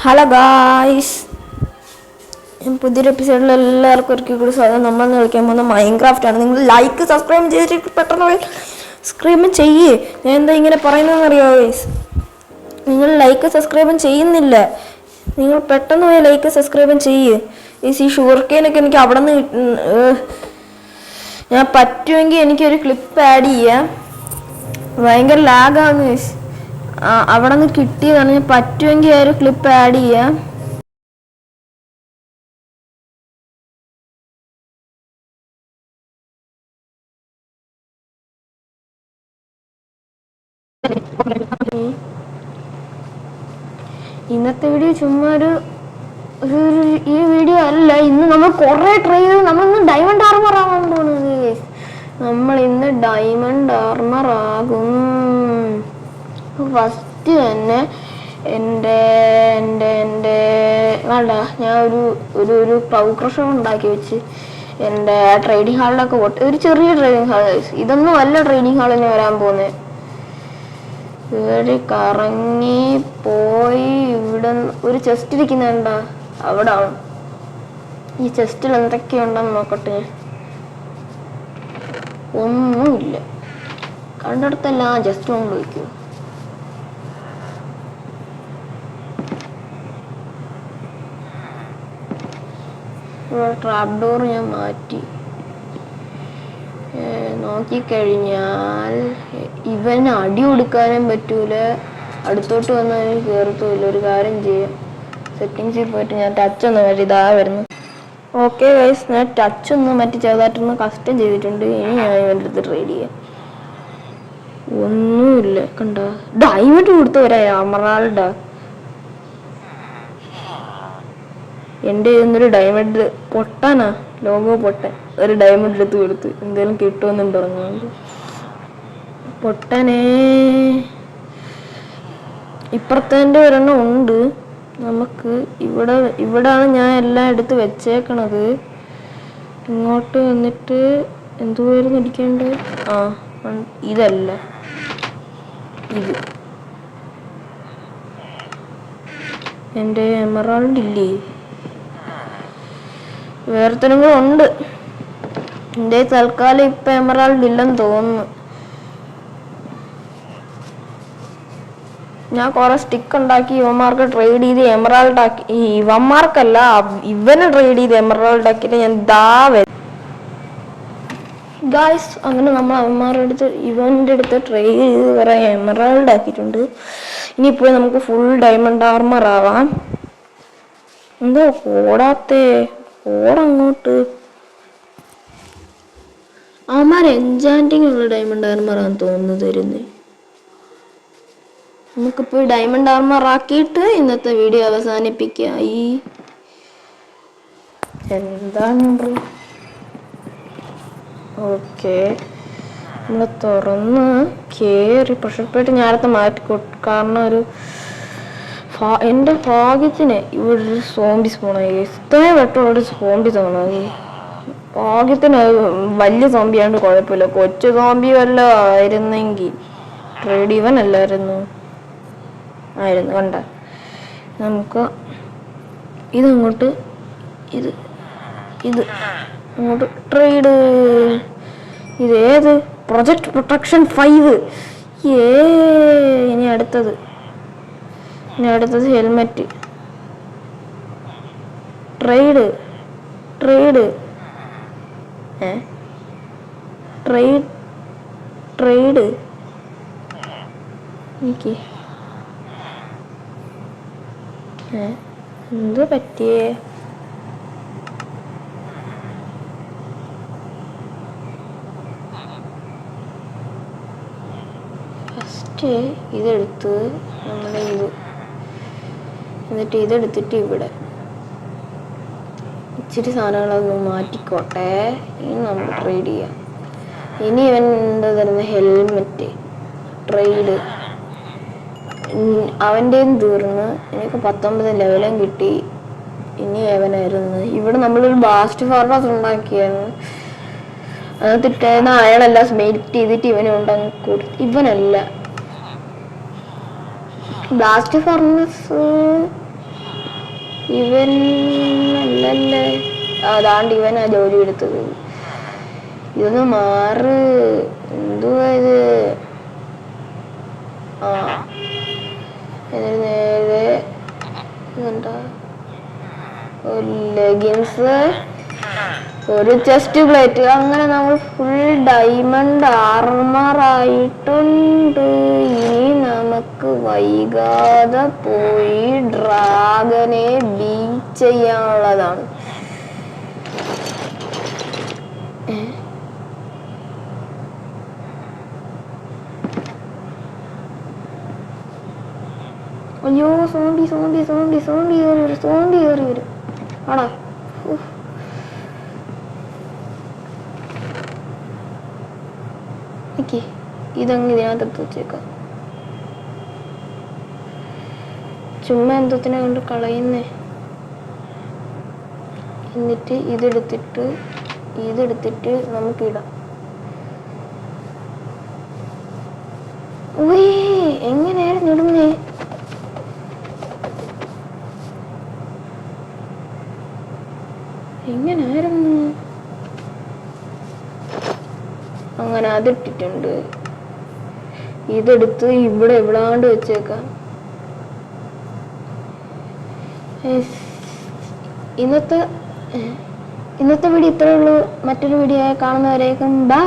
Hello guys, പുതിയൊരു എപ്പിസോഡിൽ എല്ലാവർക്കും ഒരിക്കൽ കൂടി സ്വാഗതം. നമ്മൾ കളിക്കാൻ പോകുന്ന മൈൻക്രാഫ്റ്റ് ആണ്. നിങ്ങൾ ലൈക്ക് സബ്സ്ക്രൈബ് ചെയ്തിട്ട് പെട്ടെന്ന് സബ്സ്ക്രൈബ് ചെയ്യേ. ഞാൻ എന്താ ഇങ്ങനെ പറയുന്നതെന്ന് അറിയാമോ ഗൈസ്? നിങ്ങൾ ലൈക്ക് സബ്സ്ക്രൈബും ചെയ്യുന്നില്ല. നിങ്ങൾ പെട്ടെന്ന് പോയി ലൈക്ക് സബ്സ്ക്രൈബും ചെയ്യേ. ഈ ഷുഗർ കെയിനൊക്കെ എനിക്ക് അവിടെ നിന്ന് ഞാൻ പറ്റുമെങ്കിൽ എനിക്കൊരു ക്ലിപ്പ് ആഡ് ചെയ്യാം. ഭയങ്കര ലാഗാണ് ഗൈസ്. അവിടെ നിന്ന് കിട്ടിയതാണ്. ഞാൻ പറ്റുമെങ്കിൽ ഒരു ക്ലിപ്പ് ആഡ് ചെയ്യാം. ഇന്നത്തെ വീഡിയോ ചുമ്മാ ഒരു ഈ വീഡിയോ അല്ല. ഇന്ന് നമ്മൾ കുറെ ട്രൈ ചെയ്ത് നമ്മളിന്ന് ഡയമണ്ട് ആർമർ ആവാൻ പോകുന്നത്. നമ്മൾ ഇന്ന് ഡയമണ്ട് ആർമർ ആകും. ഫസ്റ്റ് തന്നെ എൻ്റെ എൻ്റെ എൻ്റെ വേണ്ട, ഞാൻ ഒരു പൗ ക്രഷർ ഉണ്ടാക്കി വെച്ച് എൻ്റെ ട്രേഡിംഗ് ഹാളിലൊക്കെ ഒരു ചെറിയ ട്രേഡിംഗ് ഹാൾ. ഇതൊന്നും അല്ല ട്രേഡിംഗ് ഹാളിന് വരാൻ പോകുന്നത്. കയറി കറങ്ങി പോയി ഇവിടെ ഒരു ചെസ്റ്റ് ഇരിക്കുന്നുണ്ടാ, അവിടെ ആണ്. ഈ ചെസ്റ്റിൽ എന്തൊക്കെയുണ്ടെന്ന് നോക്കട്ടെ. ഒന്നുമില്ല. കണ്ടിടത്തെല്ലാം ജസ്റ്റ് കൊണ്ട് വയ്ക്കൂ. ട്രാപ്പ് ഡോർ ഞാൻ മാറ്റി. നോക്കിക്കഴിഞ്ഞാൽ ഇവന് അടി കൊടുക്കാനും പറ്റൂല, അടുത്തോട്ട് വന്നാൽ കയറത്തുമില്ല. ഒരു കാര്യം ചെയ്യാം, സെറ്റിങ്സിൽ പോയിട്ട് ഞാൻ ടച്ച് ഒന്ന് മാറ്റി. ഇതാ വരുന്നു. ഓക്കെ ഗൈസ്, ഞാൻ ടച്ച് ഒന്ന് മാറ്റി ചെറുതായിട്ടൊന്ന് കസ്റ്റം ചെയ്തിട്ടുണ്ട്. ഇനി ഞാൻ ഇവൻ്റെ അടുത്ത് ട്രേഡ് ചെയ്യാം. ഒന്നുമില്ല. കണ്ട ഡയമണ്ട് കൊടുത്തു വരാ അമറാൾഡ. എൻ്റെ ഇന്നൊരു ഡയമണ്ട് പൊട്ടാനാ, ലോഗോ പൊട്ടാൻ ഒരു ഡയമണ്ട് എടുത്ത് കൊടുത്തു. എന്തെങ്കിലും കിട്ടുമെന്നും പറഞ്ഞുകൊണ്ട് പൊട്ടനേ. ഇപ്പുറത്തെ ഒരെണ്ണം ഉണ്ട് നമുക്ക്. ഇവിടാണ് ഞാൻ എല്ലാം എടുത്ത് വെച്ചേക്കണത്. ഇങ്ങോട്ട് വന്നിട്ട് എന്തുവായിരുന്നു ഇരിക്കേണ്ടത്? ഇതല്ല, ഇത് എൻ്റെ എമറാൾഡ് ഇല്ലേ? വേറെത്തനും കൂടെ ഉണ്ട്. എൻ്റെ തൽക്കാലം ഇപ്പം എമറാൾഡ് ഇല്ലെന്ന് തോന്നുന്നു. ഞാൻ കുറെ സ്റ്റിക്ക് ഉണ്ടാക്കി ഇവന്മാർക്ക് ട്രേഡ് ചെയ്ത് എമറാൾഡ് ആക്കി. ഇവന്മാർക്കല്ല, ഇവന് ട്രേഡ് ചെയ്ത് എമറാൾഡ് ആക്കിയിട്ട് ഞാൻ ഗായ്സ്. അങ്ങനെ നമ്മൾ അവന്മാരുടെ അടുത്ത് ഇവൻ്റെ അടുത്ത് ട്രേഡ് ചെയ്ത് കുറെ എമറാൾഡ് ആക്കിയിട്ടുണ്ട്. ഇനിയിപ്പോൾ നമുക്ക് ഫുൾ ഡയമണ്ട് ആർമർ ആവാം. എന്തോ ഓടാത്തേ, ഓടങ്ങോട്ട്. അവന്മാർ എൻചാൻറ്റിങ് ഉള്ള ഡയമണ്ട് ആർമറാന്ന് തോന്നുന്നു തരുന്നേ. നമുക്കിപ്പോൾ ഡയമണ്ട് ആർമർ ആക്കിയിട്ട് ഇന്നത്തെ വീഡിയോ അവസാനിപ്പിക്കാം. എന്താണ് ഓക്കെ, നമ്മൾ തുറന്ന് കയറി. പ്രഷർപ്പായിട്ട് ഞാനത്തെ മാറ്റി കാരണം എൻ്റെ ഭാഗ്യത്തിന് ഇവിടെ ഒരു സോംബി സ്പോണായി. ഇത്രയും വെട്ടമുള്ളൊരു സോംബി തോന്നായി. ഭാഗ്യത്തിന് വലിയ സോംബി ആയതുകൊണ്ട് കുഴപ്പമില്ല. കൊച്ചു സോംബി വല്ല ആയിരുന്നെങ്കിൽ ട്രേഡ് ഇവൻ അല്ലായിരുന്നു കണ്ട. നമുക്ക് ഇതങ്ങോട്ട് ഇത് അങ്ങോട്ട് ട്രേഡ്. ഇതേത് പ്രൊജക്ട് പ്രൊട്ടക്ഷൻ 5. ഇനി അടുത്തത് ഹെൽമെറ്റ്. ട്രേഡ് എനിക്ക് എന്ത് പറ്റിയേ? ഫസ്റ്റ് ഇതെടുത്ത് നമ്മുടെ എന്നിട്ട് ഇതെടുത്തിട്ട് ഇവിടെ ഇച്ചിരി സാധനങ്ങളൊന്ന് മാറ്റിക്കോട്ടെ. ഇനി നമുക്ക് ട്രേഡ് ചെയ്യാം. ഇനി ഇവൻ എന്താ തരുന്ന ഹെൽമെറ്റ് ട്രേഡ്. അവൻ്റെയും തീർന്ന് എനിക്ക് 19 ലെവലും കിട്ടി. ഇനി അവനായിരുന്നു. ഇവിടെ നമ്മളൊരു ബാസ്റ്റ് ഫാർമസ് ഉണ്ടാക്കിയാണ്. അതിട്ടിട്ടായിരുന്നു. അയാളെല്ലാം സ്മെൽറ്റ് ചെയ്തിട്ട് ഇവനുണ്ടെന്ന് കൊടുത്തു. ഇവനല്ല ബ്ലാസ്റ്റ് ഫർണസ് ഇവൻ അല്ലല്ലേ, അതാണ്ട് ഇവനാ ജോലി എടുത്തത്. ഇതൊന്ന് മാറ്, എന്തുവാ ഇത്? ആ എന്നിട്ട് നേരെ എന്താ ലെഗിൻസ്, ഒരു ചെസ്റ്റ് പ്ലേറ്റ്. അങ്ങനെ നമ്മൾ ഫുൾ ഡയമണ്ട് ആർമറായിട്ടുണ്ട്. ഇനി നമുക്ക് വൈകാതെ പോയി ഡ്രാഗനെ ബീറ്റ് ചെയ്യാനുള്ളതാണ്. അയ്യോ, സോംബി സോംബി സോംബി സോംബി കയറി വരും, സോംബി കയറി വരും. ആണോ? ഓക്കെ, ഇതങ്ങ് ഇതിനകത്ത് വെച്ചേക്കാം. ചുമ്മാ എന്തത്തിനെ കൊണ്ട് കളയുന്നേ. എന്നിട്ട് ഇതെടുത്തിട്ട് നമുക്കിടാം. എങ്ങനെയായിരുന്നു ഇടുന്നേ? എങ്ങനായിരുന്നു? അങ്ങനെ അതിട്ടിട്ടുണ്ട്. ഇതെടുത്ത് ഇവിടെ എവിടാണ്ട് വെച്ചേക്കാം. ഇന്നത്തെ വീഡിയോ ഇത്രയേ ഉള്ളൂ. മറ്റൊരു വീഡിയോ കാണുന്നവരേക്കും ബൈ.